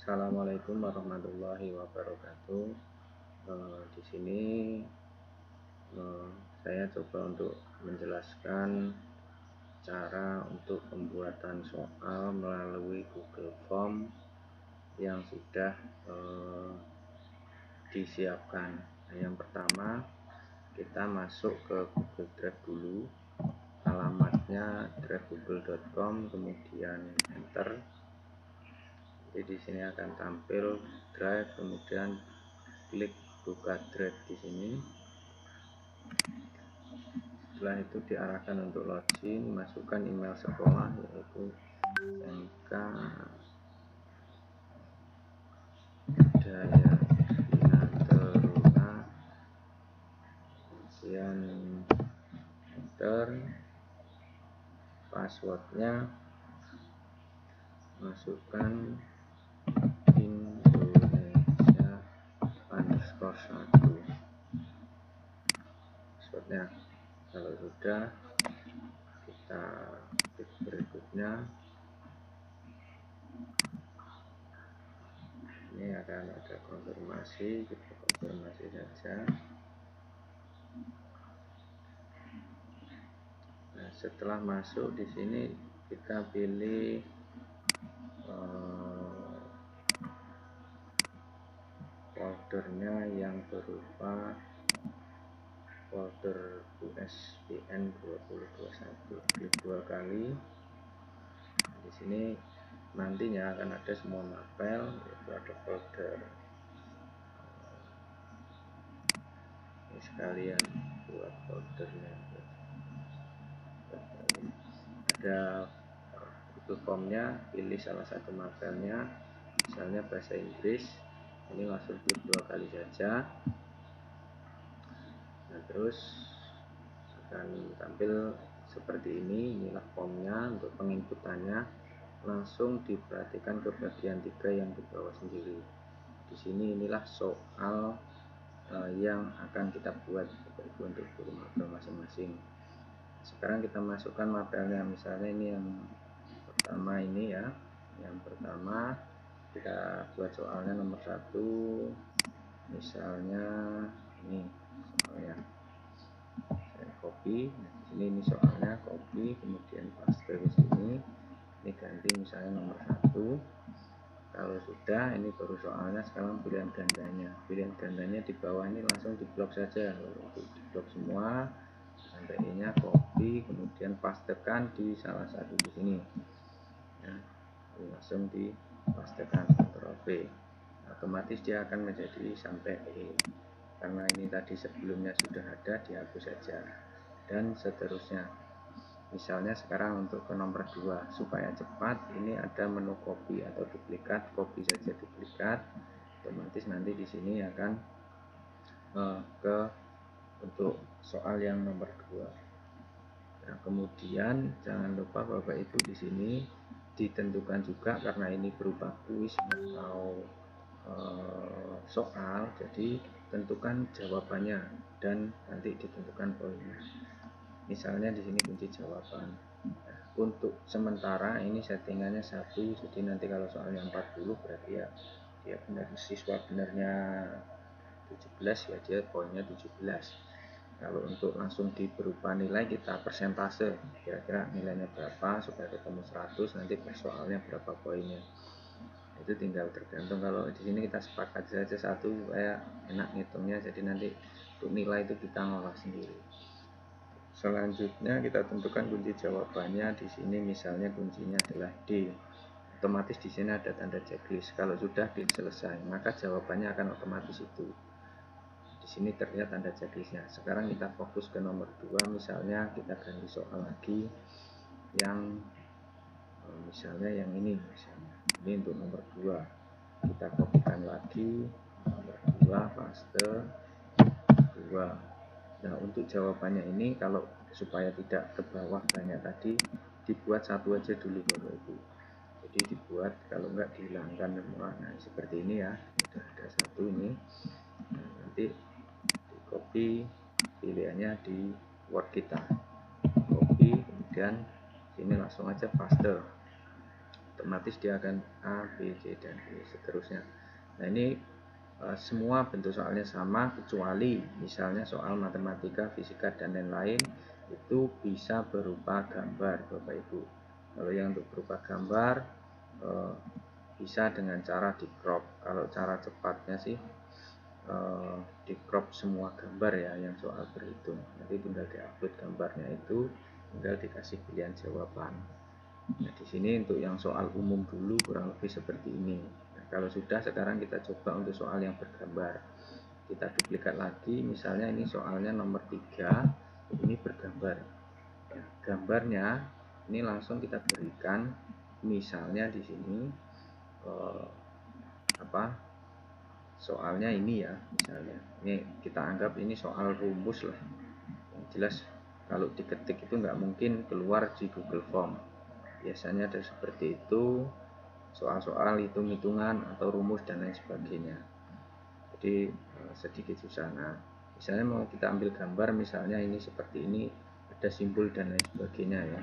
Assalamualaikum warahmatullahi wabarakatuh. Di sini saya coba untuk menjelaskan cara untuk pembuatan soal melalui Google Form yang sudah disiapkan. Yang pertama, kita masuk ke Google Drive dulu. Alamatnya drive.google.com, kemudian enter. Jadi di sini akan tampil Drive, kemudian klik buka Drive di sini. Setelah itu diarahkan untuk login, masukkan email sekolah yaitu MK Daya Teruna, kemudian enter. Passwordnya masukkan Indonesia _1 passwordnya. Kalau sudah, kita klik berikutnya. Ini akan ada konfirmasi, kita konfirmasi saja. Nah, setelah masuk di sini kita pilih foldernya yang berupa folder USBN 2021. Klik 2 kali. Di sini nantinya akan ada semua mapel, yaitu ada folder ini sekalian buat foldernya. Ada Google Form-nya, pilih salah satu mapelnya, misalnya bahasa Inggris. Ini langsung klik 2 kali saja. Nah, terus akan tampil seperti ini. Inilah formnya untuk penginputannya. Langsung diperhatikan ke bagian 3 yang di bawah sendiri. Di sini inilah soal yang akan kita buat untuk guru mapel masing-masing. Sekarang kita masukkan mapelnya, misalnya ini yang pertama ini ya. Yang pertama kita buat soalnya nomor 1, misalnya ini soalnya. Saya copy. Nah, di sini ini soalnya copy, kemudian paste di sini. Ini ganti misalnya nomor 1. Kalau sudah, ini baru soalnya. Sekarang pilihan gandanya. Pilihan gandanya di bawah ini langsung diblok saja. Untuk diblok semua, sampai ininya copy, kemudian pastekan di salah satu di sini. Ya, langsung dipastekan, Ctrl V. Otomatis dia akan menjadi sampai E. Karena ini tadi sebelumnya sudah ada, dihapus saja. Dan seterusnya. Misalnya sekarang untuk ke nomor 2, supaya cepat, ini ada menu copy atau duplikat, copy saja duplikat. Otomatis nanti di sini akan ke untuk soal yang nomor 2. Nah, kemudian jangan lupa Bapak Ibu di sini ditentukan juga, karena ini berupa kuis atau soal, jadi tentukan jawabannya dan nanti ditentukan poinnya. Misalnya di sini kunci jawaban. Nah, untuk sementara ini settingannya 1, jadi nanti kalau soalnya 40 berarti ya dia benar, siswa benarnya 17 ya dia poinnya 17. Kalau untuk langsung di berupa nilai, kita persentase, kira-kira nilainya berapa supaya ketemu 100, nanti per soalnya berapa poinnya. Itu tinggal tergantung. Kalau di sini kita sepakat saja 1 supaya enak ngitungnya, jadi nanti untuk nilai itu kita ngolah sendiri. Selanjutnya kita tentukan kunci jawabannya. Di sini misalnya kuncinya adalah D. Otomatis di sini ada tanda checklist. Kalau sudah selesai, maka jawabannya akan otomatis itu. Di sini terlihat tanda checklistnya. Sekarang kita fokus ke nomor 2, misalnya kita ganti soal lagi yang misalnya yang ini, misalnya ini untuk nomor 2. Kita kopikan lagi nomor 2, paste 2. Nah, untuk jawabannya ini kalau supaya tidak ke bawah banyak tadi, dibuat 1 aja dulu Bapak Ibu. Jadi dibuat, kalau enggak dihilangkan semua. Nah, seperti ini ya. Sudah ada 1 ini. Nah, nanti di copy, pilihannya di Word kita. Copy, kemudian sini langsung aja paste. otomatis dia akan A, B, C, dan E seterusnya. Nah ini semua bentuk soalnya sama kecuali misalnya soal matematika, fisika, dan lain-lain itu bisa berupa gambar Bapak Ibu. Kalau yang untuk berupa gambar bisa dengan cara di crop. Kalau cara cepatnya sih di crop semua gambar ya yang soal berhitung. Nanti tinggal diupload gambarnya itu, tinggal dikasih pilihan jawaban. Nah, di sini untuk yang soal umum dulu kurang lebih seperti ini. Nah, kalau sudah, sekarang kita coba untuk soal yang bergambar. Kita duplikat lagi, misalnya ini soalnya nomor 3, ini bergambar. Nah, gambarnya ini langsung kita berikan, misalnya di sini soalnya ini ya, misalnya ini kita anggap ini soal rumus lah. Yang jelas kalau diketik itu nggak mungkin keluar di Google Form. Biasanya ada seperti itu, soal-soal hitung-hitungan atau rumus dan lain sebagainya. Jadi sedikit susah. Nah, misalnya mau kita ambil gambar, misalnya ini seperti ini, ada simbol dan lain sebagainya ya.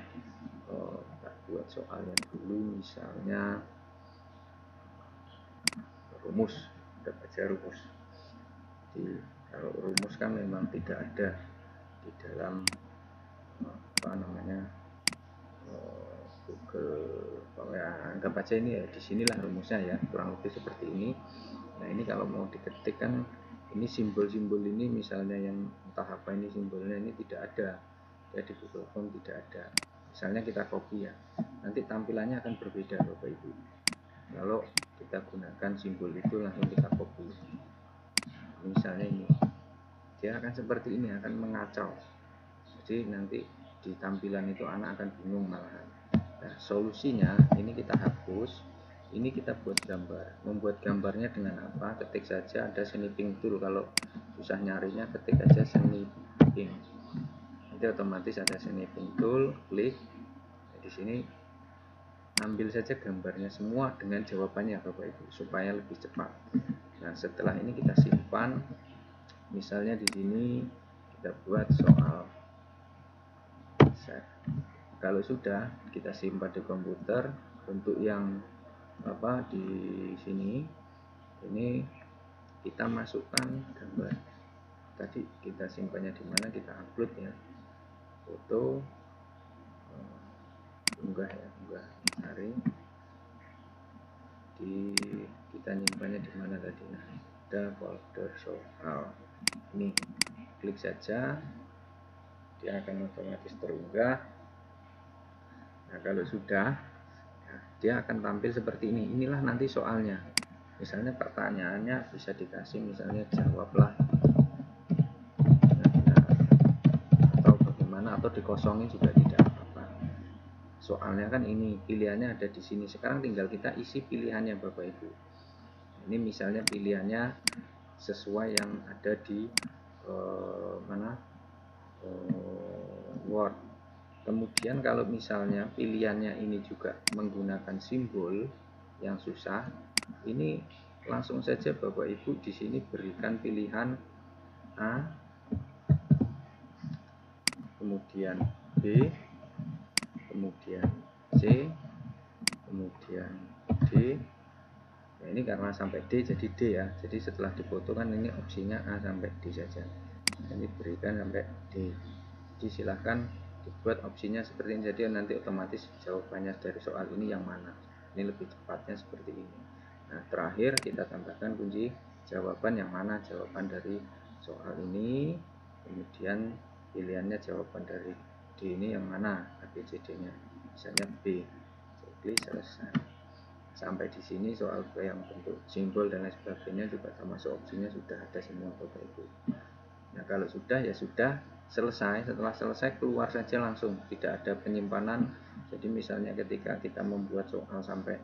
Kita buat soalnya dulu, misalnya rumus, kita baca rumus. Jadi kalau rumus kan memang tidak ada di dalam Google, ya anggap aja ini ya, disinilah rumusnya ya, kurang lebih seperti ini. Nah ini kalau mau diketik kan ini simbol-simbol ini misalnya yang entah apa ini simbolnya ini tidak ada ya, di Google Form tidak ada. Misalnya kita copy ya, nanti tampilannya akan berbeda Bapak Ibu. Kalau kita gunakan simbol itu langsung kita copy, misalnya ini, dia akan seperti ini, akan mengacau. Jadi nanti di tampilan itu anak akan bingung malahan. Nah, solusinya ini kita hapus, ini kita buat gambar. Membuat gambarnya dengan apa? Ketik saja ada snipping tool. Kalau susah nyarinya, ketik aja snipping. Nanti otomatis ada snipping tool, klik. Nah, di sini ambil saja gambarnya semua dengan jawabannya Bapak Ibu supaya lebih cepat. Nah, setelah ini kita simpan. Misalnya di sini kita buat soal set. Kalau sudah kita simpan di komputer, untuk yang di sini ini kita masukkan gambar. Tadi kita simpannya di mana, kita upload ya, foto, unggah ya, unggah, cari di, kita nyimpannya di mana tadi. Nah, ada folder soal ini, klik saja, dia akan otomatis terunggah. Nah kalau sudah, dia akan tampil seperti ini. Inilah nanti soalnya. Misalnya pertanyaannya bisa dikasih misalnya jawablah, atau bagaimana, atau dikosongin juga tidak apa-apa. Soalnya kan ini pilihannya ada di sini. Sekarang tinggal kita isi pilihannya Bapak Ibu. Ini misalnya pilihannya sesuai yang ada di Word. Kemudian kalau misalnya pilihannya ini juga menggunakan simbol yang susah, ini langsung saja Bapak Ibu di sini berikan pilihan A, kemudian B, kemudian C, kemudian D. Nah, ini karena sampai D jadi D ya. Jadi setelah dipoto kan ini opsinya A sampai D saja. Ini berikan sampai D. Jadi silahkan dibuat opsinya seperti ini, jadi nanti otomatis jawabannya dari soal ini yang mana. Ini lebih cepatnya seperti ini. Nah terakhir kita tambahkan kunci jawaban yang mana, jawaban dari soal ini, kemudian pilihannya jawaban dari D ini yang mana, ABCD nya, misalnya B. Klik selesai. Sampai di sini soal yang bentuk simbol dan lain sebagainya juga termasuk opsinya sudah ada semua Bapak Ibu. Nah kalau sudah ya sudah selesai. Setelah selesai keluar saja langsung, tidak ada penyimpanan. Jadi misalnya ketika kita membuat soal sampai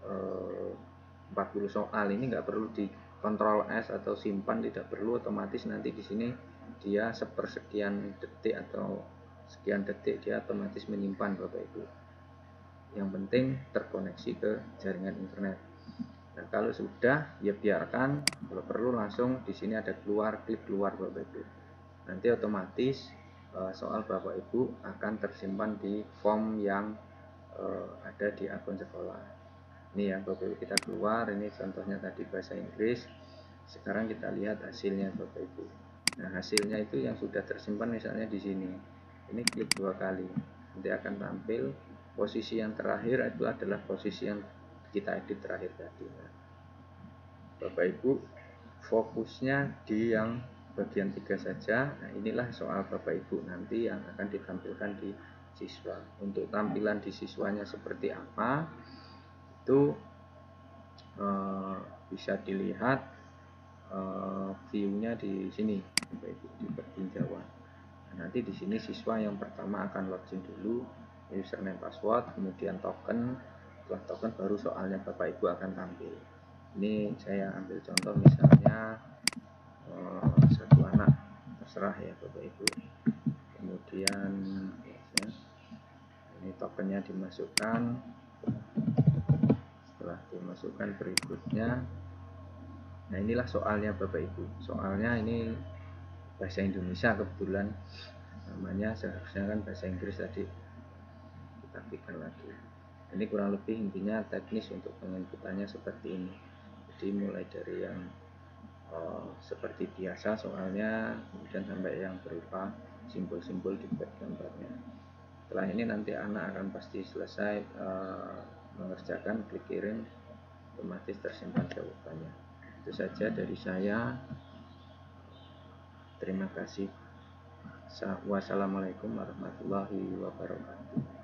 40 soal, ini nggak perlu di Ctrl S atau simpan, tidak perlu. Otomatis nanti di sini dia sepersekian detik atau sekian detik dia otomatis menyimpan Bapak Ibu. Yang penting terkoneksi ke jaringan internet. Nah kalau sudah ya biarkan, kalau perlu langsung di sini ada keluar, klik keluar Bapak Ibu. Nanti otomatis soal Bapak Ibu akan tersimpan di form yang ada di akun sekolah. Ini ya Bapak Ibu, kita keluar, ini contohnya tadi bahasa Inggris. Sekarang kita lihat hasilnya Bapak Ibu. Nah, hasilnya itu yang sudah tersimpan misalnya di sini. Ini klik 2 kali. Nanti akan tampil posisi yang terakhir itu adalah posisi yang kita edit terakhir tadi. Nah, Bapak Ibu fokusnya di yang bagian 3 saja. Nah, inilah soal Bapak Ibu nanti yang akan ditampilkan di siswa. Untuk tampilan di siswanya seperti apa itu bisa dilihat view-nya di sini Bapak Ibu, di peninjauan. Nah, nanti di sini siswa yang pertama akan login dulu, username password, kemudian token. Setelah token baru soalnya Bapak Ibu akan tampil. Ini saya ambil contoh misalnya satu anak, terserah ya Bapak Ibu. Kemudian ya, ini tokennya dimasukkan. Setelah dimasukkan berikutnya, nah inilah soalnya Bapak Ibu. Soalnya ini bahasa Indonesia kebetulan, namanya seharusnya kan bahasa Inggris tadi, kita bikin lagi. Ini kurang lebih intinya teknis untuk penginputannya seperti ini. Jadi mulai dari yang seperti biasa soalnya, kemudian sampai yang berupa simbol-simbol di back gambarnya. Setelah ini nanti anak akan pasti selesai mengerjakan, klik kirim, otomatis tersimpan jawabannya. Itu saja dari saya. Terima kasih. Wassalamualaikum warahmatullahi wabarakatuh.